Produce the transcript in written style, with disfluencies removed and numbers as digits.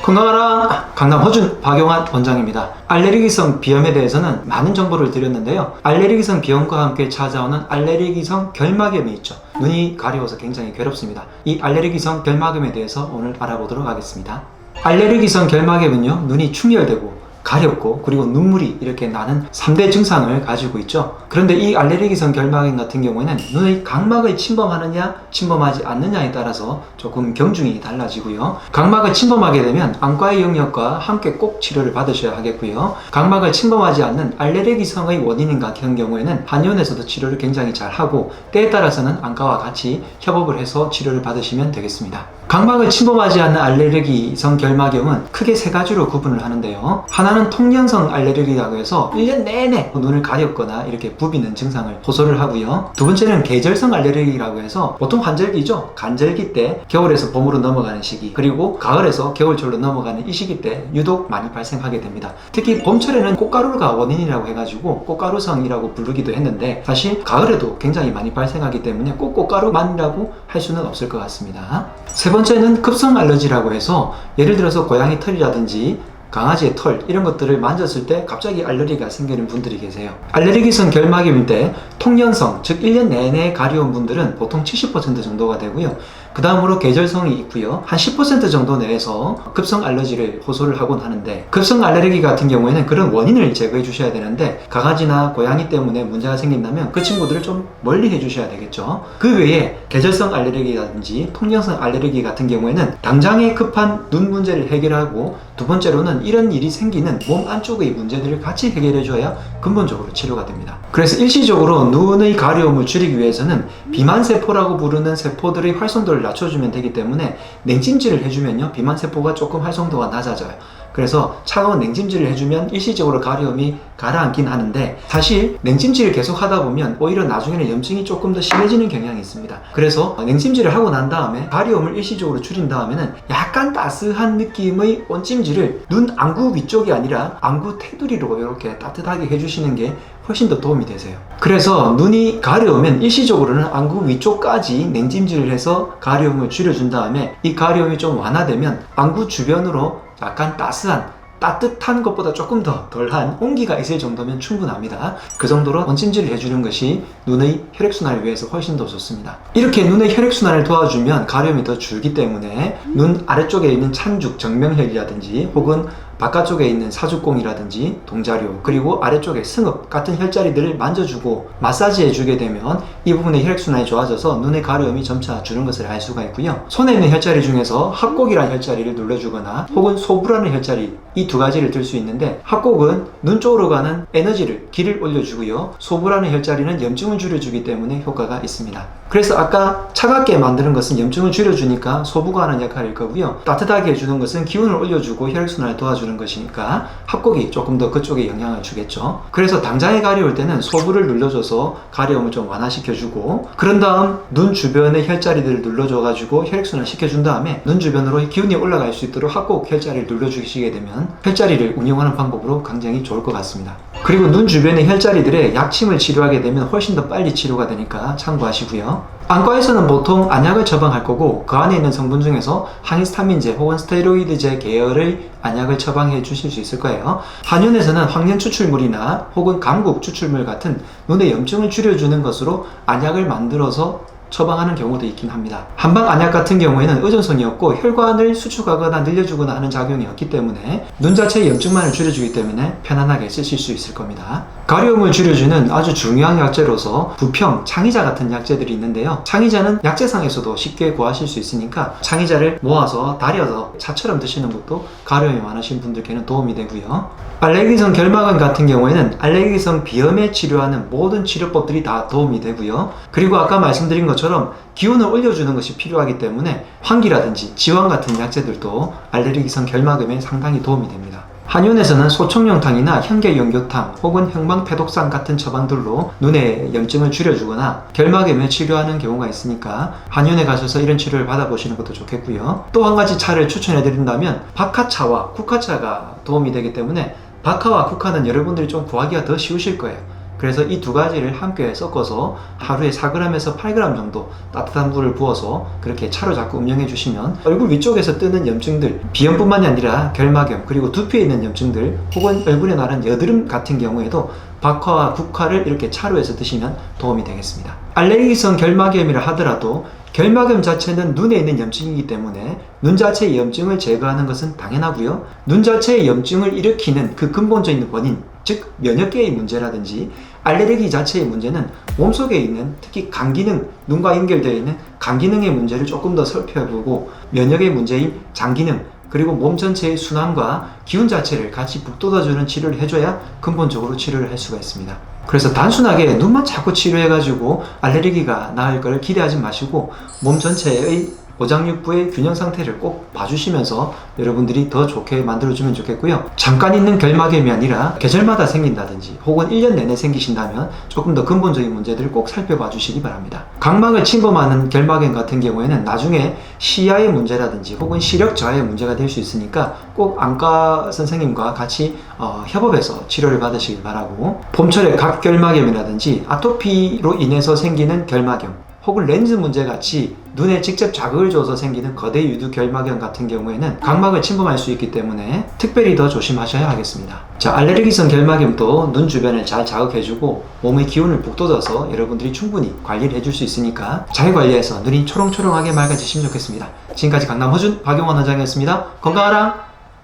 건강하라! 강남 허준 박용환 원장입니다. 알레르기성 비염에 대해서는 많은 정보를 드렸는데요. 알레르기성 비염과 함께 찾아오는 알레르기성 결막염이 있죠. 눈이 가려워서 굉장히 괴롭습니다. 이 알레르기성 결막염에 대해서 오늘 알아보도록 하겠습니다. 알레르기성 결막염은요, 눈이 충혈되고 가렵고 그리고 눈물이 이렇게 나는 3대 증상을 가지고 있죠. 그런데 이 알레르기성 결막염 같은 경우에는 눈의 각막을 침범하느냐 침범하지 않느냐에 따라서 조금 경중이 달라지고요. 각막을 침범하게 되면 안과의 영역과 함께 꼭 치료를 받으셔야 하겠고요. 각막을 침범하지 않는 알레르기성의 원인인 같은 경우에는 한의원에서도 치료를 굉장히 잘 하고 때에 따라서는 안과와 같이 협업을 해서 치료를 받으시면 되겠습니다. 각막을 침범하지 않는 알레르기성 결막염은 크게 세 가지로 구분을 하는데요. 하나는 통연성 알레르기라고 해서 1년 내내 눈을 가렵거나 이렇게 부비는 증상을 호소를 하고요. 두 번째는 계절성 알레르기라고 해서 보통 환절기죠. 간절기 때 겨울에서 봄으로 넘어가는 시기, 그리고 가을에서 겨울철로 넘어가는 이 시기 때 유독 많이 발생하게 됩니다. 특히 봄철에는 꽃가루가 원인이라고 해가지고 꽃가루성이라고 부르기도 했는데 사실 가을에도 굉장히 많이 발생하기 때문에 꼭 꽃가루만이라고 할 수는 없을 것 같습니다. 세 번째는 급성 알러지라고 해서 예를 들어서 고양이 털이라든지 강아지의 털 이런 것들을 만졌을 때 갑자기 알레르기가 생기는 분들이 계세요. 알레르기성 결막염일 때 통연성, 즉 1년 내내 가려운 분들은 보통 70% 정도가 되고요. 그 다음으로 계절성이 있고요. 한 10% 정도 내에서 급성 알러지를 호소를 하곤 하는데, 급성 알레르기 같은 경우에는 그런 원인을 제거해 주셔야 되는데 강아지나 고양이 때문에 문제가 생긴다면 그 친구들을 좀 멀리 해 주셔야 되겠죠. 그 외에 계절성 알레르기라든지 통연성 알레르기 같은 경우에는 당장의 급한 눈 문제를 해결하고, 두 번째로는 이런 일이 생기는 몸 안쪽의 문제들을 같이 해결해 줘야 근본적으로 치료가 됩니다. 그래서 일시적으로 눈의 가려움을 줄이기 위해서는 비만세포라고 부르는 세포들의 활성도를 낮춰주면 되기 때문에 냉찜질을 해주면요, 비만세포가 조금 활성도가 낮아져요. 그래서 차가운 냉찜질을 해주면 일시적으로 가려움이 가라앉긴 하는데, 사실 냉찜질을 계속 하다 보면 오히려 나중에는 염증이 조금 더 심해지는 경향이 있습니다. 그래서 냉찜질을 하고 난 다음에 가려움을 일시적으로 줄인 다음에는 약간 따스한 느낌의 온찜질을 눈 안구 위쪽이 아니라 안구 테두리로 이렇게 따뜻하게 해주시는 게 훨씬 더 도움이 되세요. 그래서 눈이 가려우면 일시적으로는 안구 위쪽까지 냉찜질을 해서 가려움을 줄여준 다음에 이 가려움이 좀 완화되면 안구 주변으로 약간 따뜻한 것보다 조금 더 덜한 온기가 있을 정도면 충분합니다. 그 정도로 온찜질을 해주는 것이 눈의 혈액순환을 위해서 훨씬 더 좋습니다. 이렇게 눈의 혈액순환을 도와주면 가려움이 더 줄기 때문에 눈 아래쪽에 있는 찬죽, 정명혈이라든지 혹은 바깥쪽에 있는 사죽공이라든지 동자료, 그리고 아래쪽에 승읍 같은 혈자리들을 만져주고 마사지 해주게 되면 이 부분의 혈액순환이 좋아져서 눈의 가려움이 점차 주는 것을 알 수가 있고요. 손에 있는 혈자리 중에서 합곡이라는 혈자리를 눌러주거나 혹은 소부라는 혈자리, 이 두 가지를 들 수 있는데, 합곡은 눈 쪽으로 가는 에너지를, 기를 올려주고요. 소부라는 혈자리는 염증을 줄여주기 때문에 효과가 있습니다. 그래서 아까 차갑게 만드는 것은 염증을 줄여주니까 소부가 하는 역할일 거고요. 따뜻하게 해주는 것은 기운을 올려주고 혈액순환을 도와주는 것이니까 합곡이 조금 더 그쪽에 영향을 주겠죠. 그래서 당장에 가려울 때는 소부를 눌러줘서 가려움을 좀 완화시켜주고, 그런 다음 눈 주변의 혈자리들을 눌러줘가지고 혈액순환을 시켜준 다음에 눈 주변으로 기운이 올라갈 수 있도록 합곡 혈자리를 눌러주시게 되면 혈자리를 운용하는 방법으로 굉장히 좋을 것 같습니다. 그리고 눈 주변의 혈자리들의 약침을 치료하게 되면 훨씬 더 빨리 치료가 되니까 참고하시고요. 안과에서는 보통 안약을 처방할 거고, 그 안에 있는 성분 중에서 항히스타민제 혹은 스테로이드제 계열의 안약을 처방해 주실 수 있을 거예요. 한의원에서는 황련 추출물이나 혹은 강국 추출물 같은 눈의 염증을 줄여주는 것으로 안약을 만들어서 처방하는 경우도 있긴 합니다. 한방 안약 같은 경우에는 의존성이 없고 혈관을 수축하거나 늘려주거나 하는 작용이 없기 때문에 눈 자체의 염증만을 줄여주기 때문에 편안하게 쓰실 수 있을 겁니다. 가려움을 줄여주는 아주 중요한 약재로서 부평, 창의자 같은 약재들이 있는데요. 창의자는 약재상에서도 쉽게 구하실 수 있으니까 창의자를 모아서 달여서 차처럼 드시는 것도 가려움이 많으신 분들께는 도움이 되고요. 알레르기성 결막염 같은 경우에는 알레르기성 비염에 치료하는 모든 치료법들이 다 도움이 되고요. 그리고 아까 말씀드린 것처럼 기운을 올려주는 것이 필요하기 때문에 황기라든지 지황 같은 약재들도 알레르기성 결막염에 상당히 도움이 됩니다. 한의원에서는 소청룡탕이나 현계연교탕 혹은 형방패독상 같은 처방들로 눈의 염증을 줄여주거나 결막염을 치료하는 경우가 있으니까 한의원에 가셔서 이런 치료를 받아보시는 것도 좋겠고요. 또 한 가지 차를 추천해드린다면 박하차와 국화차가 도움이 되기 때문에 박하와 국화는 여러분들이 좀 구하기가 더 쉬우실 거예요. 그래서 이 두 가지를 함께 섞어서 하루에 4g에서 8g 정도 따뜻한 물을 부어서 그렇게 차로 자꾸 음용해 주시면 얼굴 위쪽에서 뜨는 염증들, 비염뿐만이 아니라 결막염, 그리고 두피에 있는 염증들, 혹은 얼굴에 나는 여드름 같은 경우에도 박화와 국화를 이렇게 차로 해서 드시면 도움이 되겠습니다. 알레르기성 결막염이라 하더라도 결막염 자체는 눈에 있는 염증이기 때문에 눈 자체의 염증을 제거하는 것은 당연하고요. 눈 자체의 염증을 일으키는 그 근본적인 원인, 즉 면역계의 문제라든지 알레르기 자체의 문제는 몸속에 있는 특히 간 기능, 눈과 연결되어 있는 간 기능의 문제를 조금 더 살펴보고 면역의 문제인 장 기능, 그리고 몸 전체의 순환과 기운 자체를 같이 북돋아주는 치료를 해줘야 근본적으로 치료를 할 수가 있습니다. 그래서 단순하게 눈만 자꾸 치료해가지고 알레르기가 나을 걸 기대하지 마시고 몸 전체의 오장육부의 균형 상태를 꼭 봐주시면서 여러분들이 더 좋게 만들어주면 좋겠고요. 잠깐 있는 결막염이 아니라 계절마다 생긴다든지 혹은 1년 내내 생기신다면 조금 더 근본적인 문제들을 꼭 살펴봐 주시기 바랍니다. 각막을 침범하는 결막염 같은 경우에는 나중에 시야의 문제라든지 혹은 시력 저하의 문제가 될 수 있으니까 꼭 안과 선생님과 같이 협업해서 치료를 받으시길 바라고, 봄철에 각결막염이라든지 아토피로 인해서 생기는 결막염 혹은 렌즈 문제 같이 눈에 직접 자극을 줘서 생기는 거대 유두 결막염 같은 경우에는 각막을 침범할 수 있기 때문에 특별히 더 조심하셔야 하겠습니다. 자, 알레르기성 결막염도 눈 주변을 잘 자극해주고 몸의 기운을 북돋아서 여러분들이 충분히 관리를 해줄 수 있으니까 잘 관리해서 눈이 초롱초롱하게 맑아지시면 좋겠습니다. 지금까지 강남 허준 박용원 원장이었습니다. 건강하라!